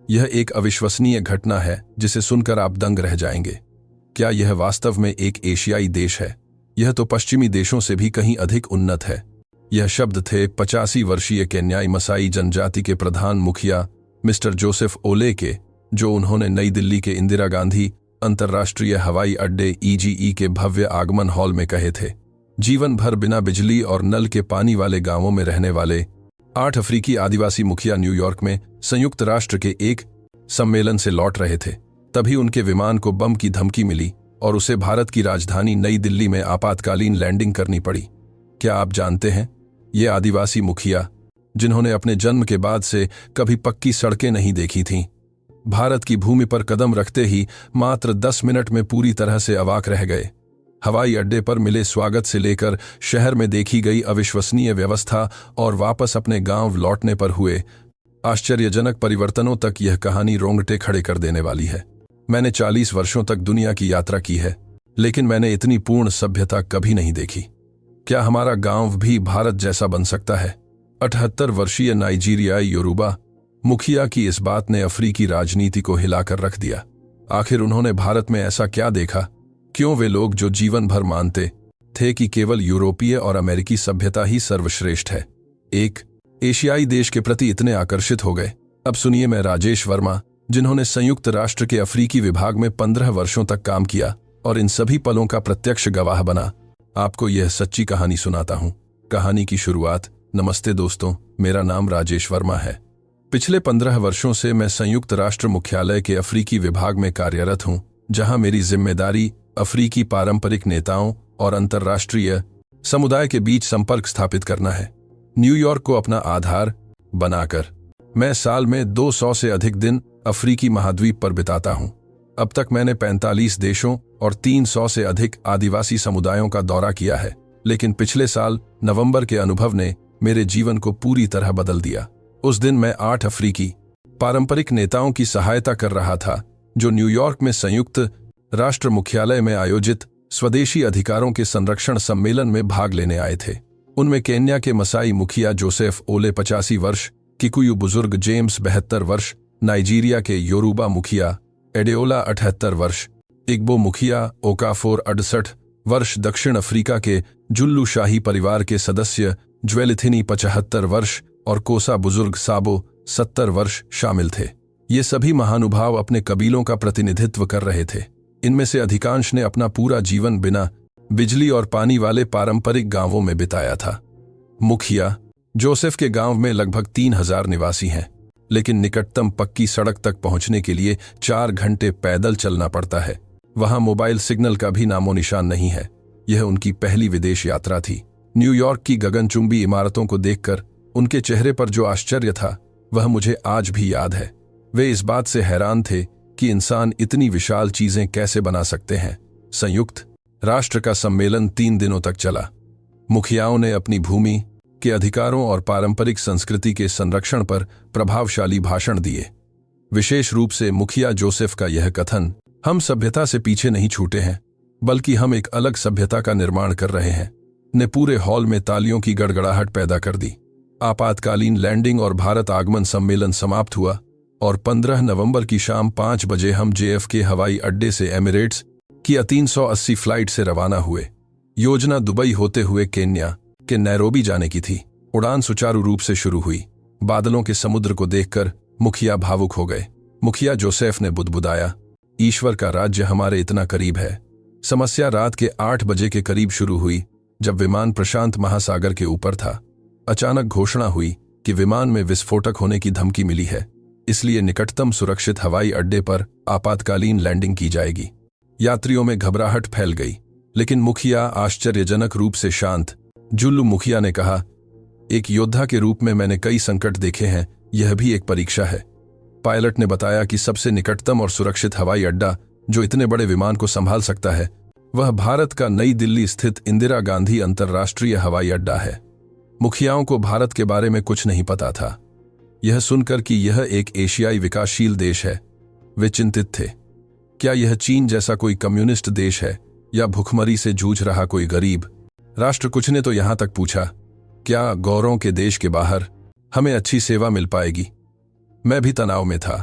यह एक अविश्वसनीय घटना है जिसे सुनकर आप दंग रह जाएंगे। क्या यह वास्तव में एक एशियाई देश है? यह तो पश्चिमी देशों से भी कहीं अधिक उन्नत है। यह शब्द थे 85 वर्षीय केन्याई मसाई जनजाति के प्रधान मुखिया मिस्टर जोसेफ ओले के, जो उन्होंने नई दिल्ली के इंदिरा गांधी अंतर्राष्ट्रीय हवाई अड्डे ईजीई के भव्य आगमन हॉल में कहे थे। जीवन भर बिना बिजली और नल के पानी वाले गांवों में रहने वाले 8 अफ्रीकी आदिवासी मुखिया न्यूयॉर्क में संयुक्त राष्ट्र के एक सम्मेलन से लौट रहे थे। तभी उनके विमान को बम की धमकी मिली और उसे भारत की राजधानी नई दिल्ली में आपातकालीन लैंडिंग करनी पड़ी। क्या आप जानते हैं, ये आदिवासी मुखिया, जिन्होंने अपने जन्म के बाद से कभी पक्की सड़कें नहीं देखी थीं, भारत की भूमि पर कदम रखते ही मात्र 10 मिनट में पूरी तरह से अवाक रह गए। हवाई अड्डे पर मिले स्वागत से लेकर शहर में देखी गई अविश्वसनीय व्यवस्था और वापस अपने गांव लौटने पर हुए आश्चर्यजनक परिवर्तनों तक यह कहानी रोंगटे खड़े कर देने वाली है। मैंने 40 वर्षों तक दुनिया की यात्रा की है, लेकिन मैंने इतनी पूर्ण सभ्यता कभी नहीं देखी। क्या हमारा गांव भी भारत जैसा बन सकता है? 78 वर्षीय नाइजीरियाई योरूबा मुखिया की इस बात ने अफ्रीकी राजनीति को हिलाकर रख दिया। आखिर उन्होंने भारत में ऐसा क्या देखा? क्यों वे लोग जो जीवन भर मानते थे कि केवल यूरोपीय और अमेरिकी सभ्यता ही सर्वश्रेष्ठ है, एक एशियाई देश के प्रति इतने आकर्षित हो गए? अब सुनिए, मैं राजेश वर्मा, जिन्होंने संयुक्त राष्ट्र के अफ्रीकी विभाग में 15 वर्षों तक काम किया और इन सभी पलों का प्रत्यक्ष गवाह बना, आपको यह सच्ची कहानी सुनाता हूं। कहानी की शुरुआत। नमस्ते दोस्तों, मेरा नाम राजेश वर्मा है। पिछले 15 वर्षों से मैं संयुक्त राष्ट्र मुख्यालय के अफ्रीकी विभाग में कार्यरत हूं, जहां मेरी जिम्मेदारी अफ्रीकी पारंपरिक नेताओं और अंतर्राष्ट्रीय समुदाय के बीच संपर्क स्थापित करना है। न्यूयॉर्क को अपना आधार बनाकर मैं साल में 200 से अधिक दिन अफ्रीकी महाद्वीप पर बिताता हूं। अब तक मैंने 45 देशों और 300 से अधिक आदिवासी समुदायों का दौरा किया है, लेकिन पिछले साल नवंबर के अनुभव ने मेरे जीवन को पूरी तरह बदल दिया। उस दिन मैं 8 अफ्रीकी पारंपरिक नेताओं की सहायता कर रहा था, जो न्यूयॉर्क में संयुक्त राष्ट्र मुख्यालय में आयोजित स्वदेशी अधिकारों के संरक्षण सम्मेलन में भाग लेने आए थे। उनमें केन्या के मसाई मुखिया जोसेफ ओले 85 वर्ष, किकुयू बुजुर्ग जेम्स 72 वर्ष, नाइजीरिया के योरूबा मुखिया एडेओला 78 वर्ष, इग्बो मुखिया ओकाफोर 68 वर्ष, दक्षिण अफ्रीका के जुल्लू शाही परिवार के सदस्य ज्वेलिथिनी 75 वर्ष और कोसा बुजुर्ग साबो 70 वर्ष शामिल थे। ये सभी महानुभाव अपने कबीलों का प्रतिनिधित्व कर रहे थे। इनमें से अधिकांश ने अपना पूरा जीवन बिना बिजली और पानी वाले पारंपरिक गांवों में बिताया था। मुखिया जोसेफ के गांव में लगभग 3000 निवासी हैं, लेकिन निकटतम पक्की सड़क तक पहुंचने के लिए 4 घंटे पैदल चलना पड़ता है। वहां मोबाइल सिग्नल का भी नामो निशान नहीं है। यह उनकी पहली विदेश यात्रा थी। न्यूयॉर्क की गगनचुंबी इमारतों को देखकर उनके चेहरे पर जो आश्चर्य था, वह मुझे आज भी याद है। वे इस बात से हैरान थे कि इंसान इतनी विशाल चीजें कैसे बना सकते हैं। संयुक्त राष्ट्र का सम्मेलन 3 दिनों तक चला। मुखियाओं ने अपनी भूमि के अधिकारों और पारंपरिक संस्कृति के संरक्षण पर प्रभावशाली भाषण दिए। विशेष रूप से मुखिया जोसेफ का यह कथन, हम सभ्यता से पीछे नहीं छूटे हैं, बल्कि हम एक अलग सभ्यता का निर्माण कर रहे हैं, ने पूरे हॉल में तालियों की गड़गड़ाहट पैदा कर दी। आपातकालीन लैंडिंग और भारत आगमन सम्मेलन समाप्त हुआ और 15 नवंबर की शाम 5 बजे हम JFK हवाई अड्डे से एमिरेट्स की 380 फ्लाइट से रवाना हुए। योजना दुबई होते हुए केन्या के नैरोबी जाने की थी। उड़ान सुचारू रूप से शुरू हुई। बादलों के समुद्र को देखकर मुखिया भावुक हो गए। मुखिया जोसेफ ने बुदबुदाया, ईश्वर का राज्य हमारे इतना करीब है। समस्या रात के 8 बजे के करीब शुरू हुई, जब विमान प्रशांत महासागर के ऊपर था। अचानक घोषणा हुई कि विमान में विस्फोटक होने की धमकी मिली है, इसलिए निकटतम सुरक्षित हवाई अड्डे पर आपातकालीन लैंडिंग की जाएगी। यात्रियों में घबराहट फैल गई, लेकिन मुखिया आश्चर्यजनक रूप से शांत। जुल्लू मुखिया ने कहा, एक योद्धा के रूप में मैंने कई संकट देखे हैं, यह भी एक परीक्षा है। पायलट ने बताया कि सबसे निकटतम और सुरक्षित हवाई अड्डा जो इतने बड़े विमान को संभाल सकता है, वह भारत का नई दिल्ली स्थित इंदिरा गांधी अंतर्राष्ट्रीय हवाई अड्डा है। मुखियाओं को भारत के बारे में कुछ नहीं पता था। यह सुनकर कि यह एक एशियाई विकासशील देश है, वे चिंतित थे। क्या यह चीन जैसा कोई कम्युनिस्ट देश है या भुखमरी से जूझ रहा कोई गरीब राष्ट्र? कुछ ने तो यहां तक पूछा, क्या गौरों के देश के बाहर हमें अच्छी सेवा मिल पाएगी? मैं भी तनाव में था।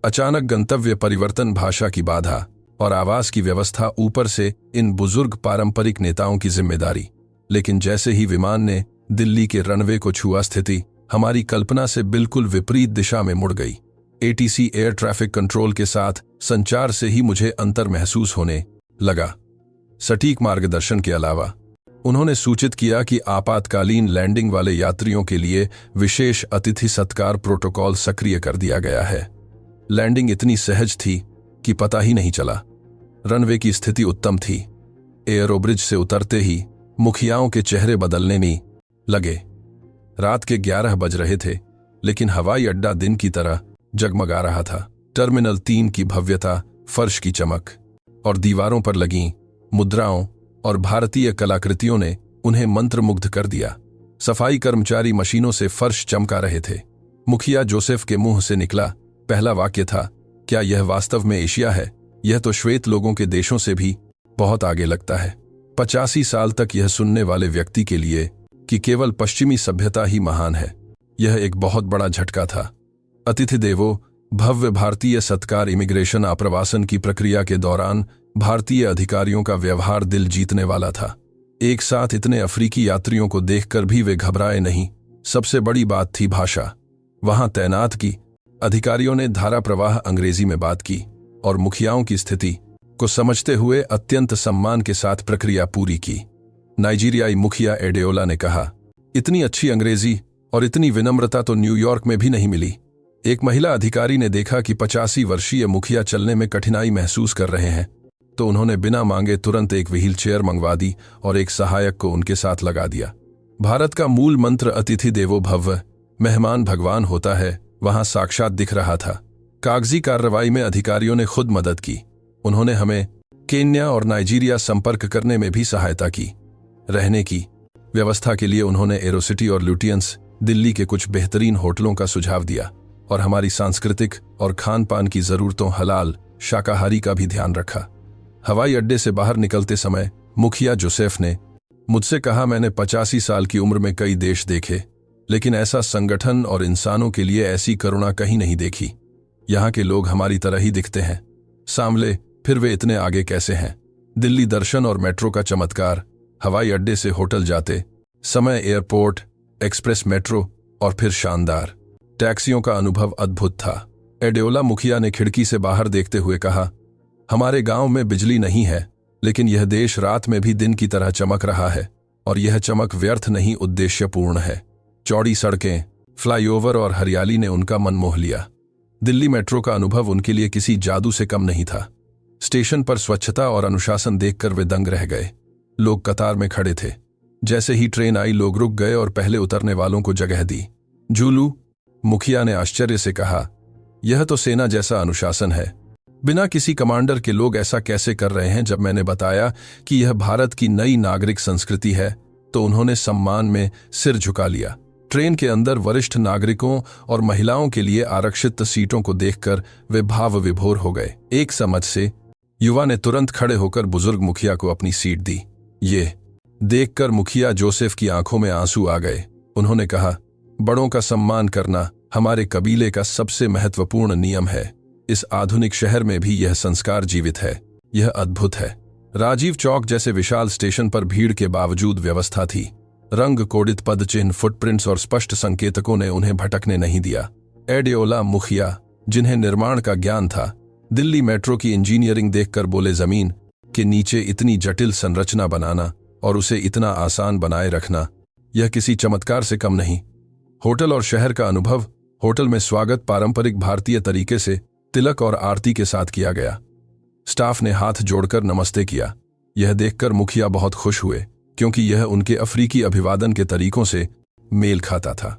अचानक गंतव्य परिवर्तन, भाषा की बाधा और आवास की व्यवस्था, ऊपर से इन बुजुर्ग पारंपरिक नेताओं की जिम्मेदारी। लेकिन जैसे ही विमान ने दिल्ली के रनवे को छुआ, स्थिति हमारी कल्पना से बिल्कुल विपरीत दिशा में मुड़ गई। एटीसी एयर ट्रैफिक कंट्रोल के साथ संचार से ही मुझे अंतर महसूस होने लगा। सटीक मार्गदर्शन के अलावा उन्होंने सूचित किया कि आपातकालीन लैंडिंग वाले यात्रियों के लिए विशेष अतिथि सत्कार प्रोटोकॉल सक्रिय कर दिया गया है। लैंडिंग इतनी सहज थी कि पता ही नहीं चला। रनवे की स्थिति उत्तम थी। एयरोब्रिज से उतरते ही मुखियाओं के चेहरे बदलने में लगे। रात के 11 बज रहे थे, लेकिन हवाई अड्डा दिन की तरह जगमगा रहा था। टर्मिनल 3 की भव्यता, फर्श की चमक और दीवारों पर लगी मुद्राओं और भारतीय कलाकृतियों ने उन्हें मंत्रमुग्ध कर दिया। सफाई कर्मचारी मशीनों से फर्श चमका रहे थे। मुखिया जोसेफ के मुंह से निकला पहला वाक्य था, क्या यह वास्तव में एशिया है? यह तो श्वेत लोगों के देशों से भी बहुत आगे लगता है। 85 साल तक यह सुनने वाले व्यक्ति के लिए कि केवल पश्चिमी सभ्यता ही महान है, यह एक बहुत बड़ा झटका था। अतिथि देवो भव्य भारतीय सत्कार, इमिग्रेशन आप्रवासन की प्रक्रिया के दौरान भारतीय अधिकारियों का व्यवहार दिल जीतने वाला था। एक साथ इतने अफ्रीकी यात्रियों को देखकर भी वे घबराए नहीं। सबसे बड़ी बात थी भाषा। वहां तैनात की अधिकारियों ने धारा प्रवाह अंग्रेजी में बात की और मुखियाओं की स्थिति को समझते हुए अत्यंत सम्मान के साथ प्रक्रिया पूरी की। नाइजीरियाई मुखिया एडेओला ने कहा, इतनी अच्छी अंग्रेजी और इतनी विनम्रता तो न्यूयॉर्क में भी नहीं मिली। एक महिला अधिकारी ने देखा कि 85 वर्षीय मुखिया चलने में कठिनाई महसूस कर रहे हैं, तो उन्होंने बिना मांगे तुरंत एक व्हील चेयर मंगवा दी और एक सहायक को उनके साथ लगा दिया। भारत का मूल मंत्र अतिथि देवो भव, मेहमान भगवान होता है, वहां साक्षात दिख रहा था। कागजी कार्रवाई में अधिकारियों ने खुद मदद की। उन्होंने हमें केन्या और नाइजीरिया संपर्क करने में भी सहायता की। रहने की व्यवस्था के लिए उन्होंने एरोसिटी और ल्यूटियंस, दिल्ली के कुछ बेहतरीन होटलों का सुझाव दिया और हमारी सांस्कृतिक और खान पान की जरूरतों, हलाल शाकाहारी का भी ध्यान रखा। हवाई अड्डे से बाहर निकलते समय मुखिया जोसेफ ने मुझसे कहा, मैंने 85 साल की उम्र में कई देश देखे, लेकिन ऐसा संगठन और इंसानों के लिए ऐसी करुणा कहीं नहीं देखी। यहाँ के लोग हमारी तरह ही दिखते हैं। सांवले, फिर वे इतने आगे कैसे हैं? दिल्ली दर्शन और मेट्रो का चमत्कार। हवाई अड्डे से होटल जाते समय एयरपोर्ट, एक्सप्रेस मेट्रो और फिर शानदार टैक्सियों का अनुभव अद्भुत था। एडेओला मुखिया ने खिड़की से बाहर देखते हुए कहा, हमारे गांव में बिजली नहीं है, लेकिन यह देश रात में भी दिन की तरह चमक रहा है और यह चमक व्यर्थ नहीं, उद्देश्यपूर्ण है। चौड़ी सड़कें, फ्लाईओवर और हरियाली ने उनका मन मोह लिया। दिल्ली मेट्रो का अनुभव उनके लिए किसी जादू से कम नहीं था। स्टेशन पर स्वच्छता और अनुशासन देखकर वे दंग रह गए। लोग कतार में खड़े थे। जैसे ही ट्रेन आई, लोग रुक गए और पहले उतरने वालों को जगह दी। जूलू, मुखिया ने आश्चर्य से कहा, यह तो सेना जैसा अनुशासन है। बिना किसी कमांडर के लोग ऐसा कैसे कर रहे हैं? जब मैंने बताया कि यह भारत की नई नागरिक संस्कृति है, तो उन्होंने सम्मान में सिर झुका लिया। ट्रेन के अंदर वरिष्ठ नागरिकों और महिलाओं के लिए आरक्षित सीटों को देखकर वे भाव विभोर हो गए। एक समझ से युवा ने तुरंत खड़े होकर बुजुर्ग मुखिया को अपनी सीट दी। ये देखकर मुखिया जोसेफ की आंखों में आंसू आ गए। उन्होंने कहा, बड़ों का सम्मान करना हमारे कबीले का सबसे महत्वपूर्ण नियम है। इस आधुनिक शहर में भी यह संस्कार जीवित है। यह अद्भुत है। राजीव चौक जैसे विशाल स्टेशन पर भीड़ के बावजूद व्यवस्था थी। रंग कोडित पदचिन्ह, फुटप्रिंट्स और स्पष्ट संकेतकों ने उन्हें भटकने नहीं दिया। एडेओला मुखिया, जिन्हें निर्माण का ज्ञान था, दिल्ली मेट्रो की इंजीनियरिंग देखकर बोले, जमीन के नीचे इतनी जटिल संरचना बनाना और उसे इतना आसान बनाए रखना, यह किसी चमत्कार से कम नहीं। होटल और शहर का अनुभव। होटल में स्वागत पारंपरिक भारतीय तरीके से तिलक और आरती के साथ किया गया। स्टाफ ने हाथ जोड़कर नमस्ते किया। यह देखकर मुखिया बहुत खुश हुए, क्योंकि यह उनके अफ्रीकी अभिवादन के तरीकों से मेल खाता था।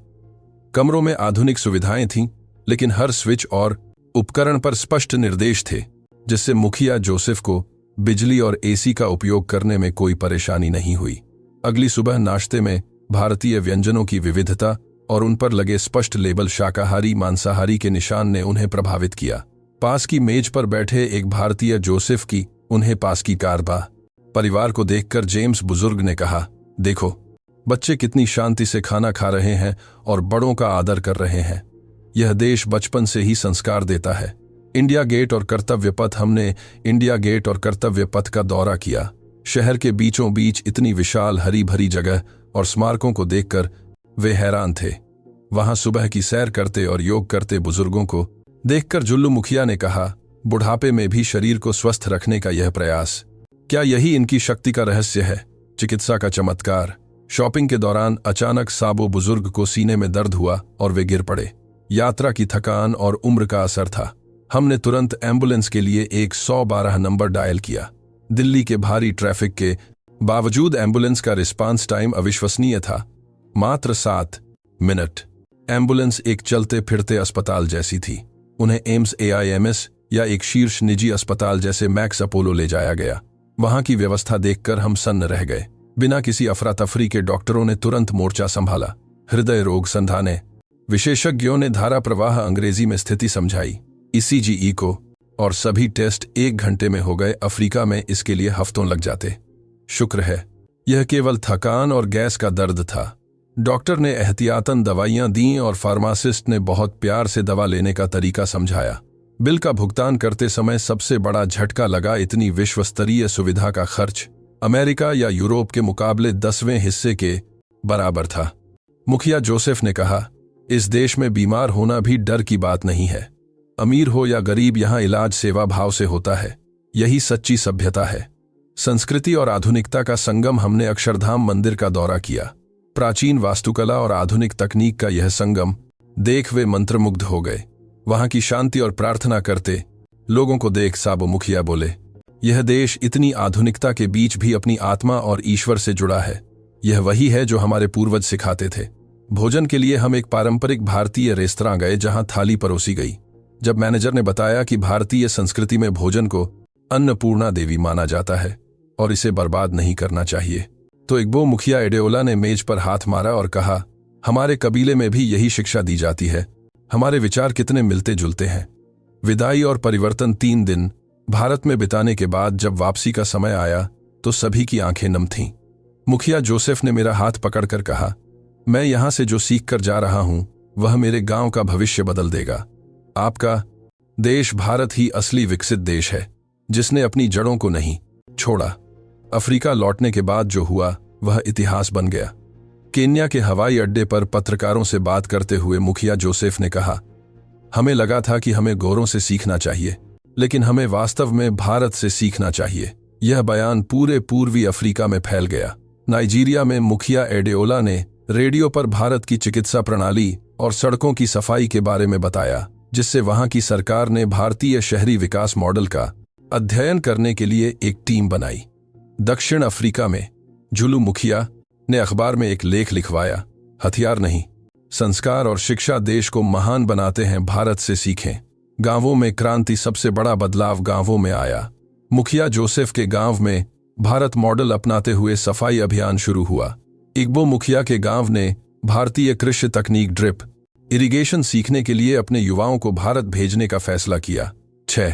कमरों में आधुनिक सुविधाएं थीं, लेकिन हर स्विच और उपकरण पर स्पष्ट निर्देश थे, जिससे मुखिया जोसेफ को बिजली और एसी का उपयोग करने में कोई परेशानी नहीं हुई। अगली सुबह नाश्ते में भारतीय व्यंजनों की विविधता और उन पर लगे स्पष्ट लेबल शाकाहारी मांसाहारी के निशान ने उन्हें प्रभावित किया। पास की मेज पर बैठे एक भारतीय जोसेफ की उन्हें पास की कारबा परिवार को देखकर जेम्स बुजुर्ग ने कहा, देखो बच्चे कितनी शांति से खाना खा रहे हैं और बड़ों का आदर कर रहे हैं। यह देश बचपन से ही संस्कार देता है। इंडिया गेट और कर्तव्य पथ। हमने इंडिया गेट और कर्तव्य पथ का दौरा किया। शहर के बीचों बीच इतनी विशाल हरी भरी जगह और स्मारकों को देखकर वे हैरान थे। वहां सुबह की सैर करते और योग करते बुजुर्गों को देखकर जुल्लू मुखिया ने कहा, बुढ़ापे में भी शरीर को स्वस्थ रखने का यह प्रयास, क्या यही इनकी शक्ति का रहस्य है? चिकित्सा का चमत्कार। शॉपिंग के दौरान अचानक साबो बुजुर्ग को सीने में दर्द हुआ और वे गिर पड़े। यात्रा की थकान और उम्र का असर था। हमने तुरंत एम्बुलेंस के लिए 112 नंबर डायल किया। दिल्ली के भारी ट्रैफिक के बावजूद एम्बुलेंस का रिस्पांस टाइम अविश्वसनीय था, मात्र 7 मिनट। एम्बुलेंस एक चलते फिरते अस्पताल जैसी थी। उन्हें एम्स AIMS या एक शीर्ष निजी अस्पताल जैसे मैक्स अपोलो ले जाया गया। वहां की व्यवस्था देखकर हम सन्न रह गए। बिना किसी अफरा तफरी के डॉक्टरों ने तुरंत मोर्चा संभाला। हृदय रोग संधाने विशेषज्ञों ने धारा प्रवाह अंग्रेजी में स्थिति समझाई। ECG इको और सभी टेस्ट 1 घंटे में हो गए। अफ्रीका में इसके लिए हफ्तों लग जाते। शुक्र है यह केवल थकान और गैस का दर्द था। डॉक्टर ने एहतियातन दवाइयां दी और फार्मासिस्ट ने बहुत प्यार से दवा लेने का तरीका समझाया। बिल का भुगतान करते समय सबसे बड़ा झटका लगा, इतनी विश्व स्तरीय सुविधा का खर्च अमेरिका या यूरोप के मुकाबले 10वें हिस्से के बराबर था। मुखिया जोसेफ ने कहा, इस देश में बीमार होना भी डर की बात नहीं है। अमीर हो या गरीब, यहां इलाज सेवा भाव से होता है। यही सच्ची सभ्यता है। संस्कृति और आधुनिकता का संगम। हमने अक्षरधाम मंदिर का दौरा किया। प्राचीन वास्तुकला और आधुनिक तकनीक का यह संगम देख वे मंत्रमुग्ध हो गए। वहां की शांति और प्रार्थना करते लोगों को देख साबो मुखिया बोले, यह देश इतनी आधुनिकता के बीच भी अपनी आत्मा और ईश्वर से जुड़ा है। यह वही है जो हमारे पूर्वज सिखाते थे। भोजन के लिए हम एक पारंपरिक भारतीय रेस्तरां गए जहां थाली परोसी गई। जब मैनेजर ने बताया कि भारतीय संस्कृति में भोजन को अन्नपूर्णा देवी माना जाता है और इसे बर्बाद नहीं करना चाहिए, तो इग्बो मुखिया एडेओला ने मेज पर हाथ मारा और कहा, हमारे कबीले में भी यही शिक्षा दी जाती है। हमारे विचार कितने मिलते जुलते हैं। विदाई और परिवर्तन। 3 दिन भारत में बिताने के बाद जब वापसी का समय आया तो सभी की आंखें नम थीं। मुखिया जोसेफ ने मेरा हाथ पकड़कर कहा, मैं यहां से जो सीख कर जा रहा हूं वह मेरे गांव का भविष्य बदल देगा। आपका देश भारत ही असली विकसित देश है, जिसने अपनी जड़ों को नहीं छोड़ा। अफ्रीका लौटने के बाद जो हुआ वह इतिहास बन गया। केन्या के हवाई अड्डे पर पत्रकारों से बात करते हुए मुखिया जोसेफ ने कहा, हमें लगा था कि हमें गोरों से सीखना चाहिए, लेकिन हमें वास्तव में भारत से सीखना चाहिए। यह बयान पूरे पूर्वी अफ्रीका में फैल गया। नाइजीरिया में मुखिया एडेओला ने रेडियो पर भारत की चिकित्सा प्रणाली और सड़कों की सफाई के बारे में बताया, जिससे वहां की सरकार ने भारतीय शहरी विकास मॉडल का अध्ययन करने के लिए एक टीम बनाई। दक्षिण अफ्रीका में जुल्लू मुखिया ने अखबार में एक लेख लिखवाया, हथियार नहीं, संस्कार और शिक्षा देश को महान बनाते हैं, भारत से सीखें। गांवों में क्रांति। सबसे बड़ा बदलाव गांवों में आया। मुखिया जोसेफ के गांव में भारत मॉडल अपनाते हुए सफाई अभियान शुरू हुआ। इग्बो मुखिया के गांव ने भारतीय कृषि तकनीक ड्रिप इरिगेशन सीखने के लिए अपने युवाओं को भारत भेजने का फैसला किया। 6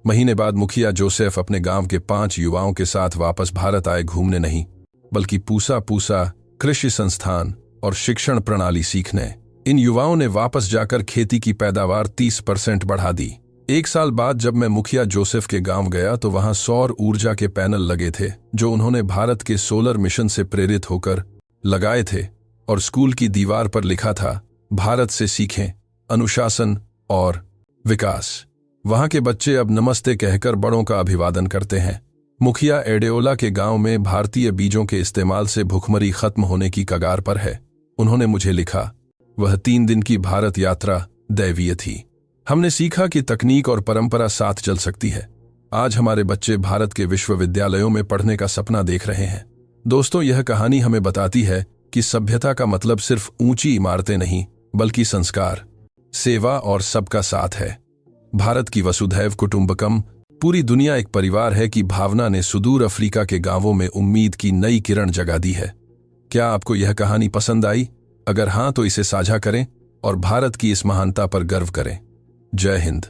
महीने बाद मुखिया जोसेफ अपने गांव के 5 युवाओं के साथ वापस भारत आए, घूमने नहीं बल्कि पूसा कृषि संस्थान और शिक्षण प्रणाली सीखने। इन युवाओं ने वापस जाकर खेती की पैदावार 30% बढ़ा दी। 1 साल बाद जब मैं मुखिया जोसेफ के गांव गया तो वहां सौर ऊर्जा के पैनल लगे थे, जो उन्होंने भारत के सोलर मिशन से प्रेरित होकर लगाए थे, और स्कूल की दीवार पर लिखा था, भारत से सीखें, अनुशासन और विकास। वहां के बच्चे अब नमस्ते कहकर बड़ों का अभिवादन करते हैं। मुखिया एडेओला के गांव में भारतीय बीजों के इस्तेमाल से भुखमरी खत्म होने की कगार पर है। उन्होंने मुझे लिखा, वह 3 दिन की भारत यात्रा दैवीय थी। हमने सीखा कि तकनीक और परंपरा साथ चल सकती है। आज हमारे बच्चे भारत के विश्वविद्यालयों में पढ़ने का सपना देख रहे हैं। दोस्तों, यह कहानी हमें बताती है कि सभ्यता का मतलब सिर्फ ऊंची इमारतें नहीं, बल्कि संस्कार, सेवा और सबका साथ है। भारत की वसुधैव कुटुंबकम, पूरी दुनिया एक परिवार है की भावना ने सुदूर अफ्रीका के गांवों में उम्मीद की नई किरण जगा दी है। क्या आपको यह कहानी पसंद आई? अगर हां तो इसे साझा करें और भारत की इस महानता पर गर्व करें। जय हिंद।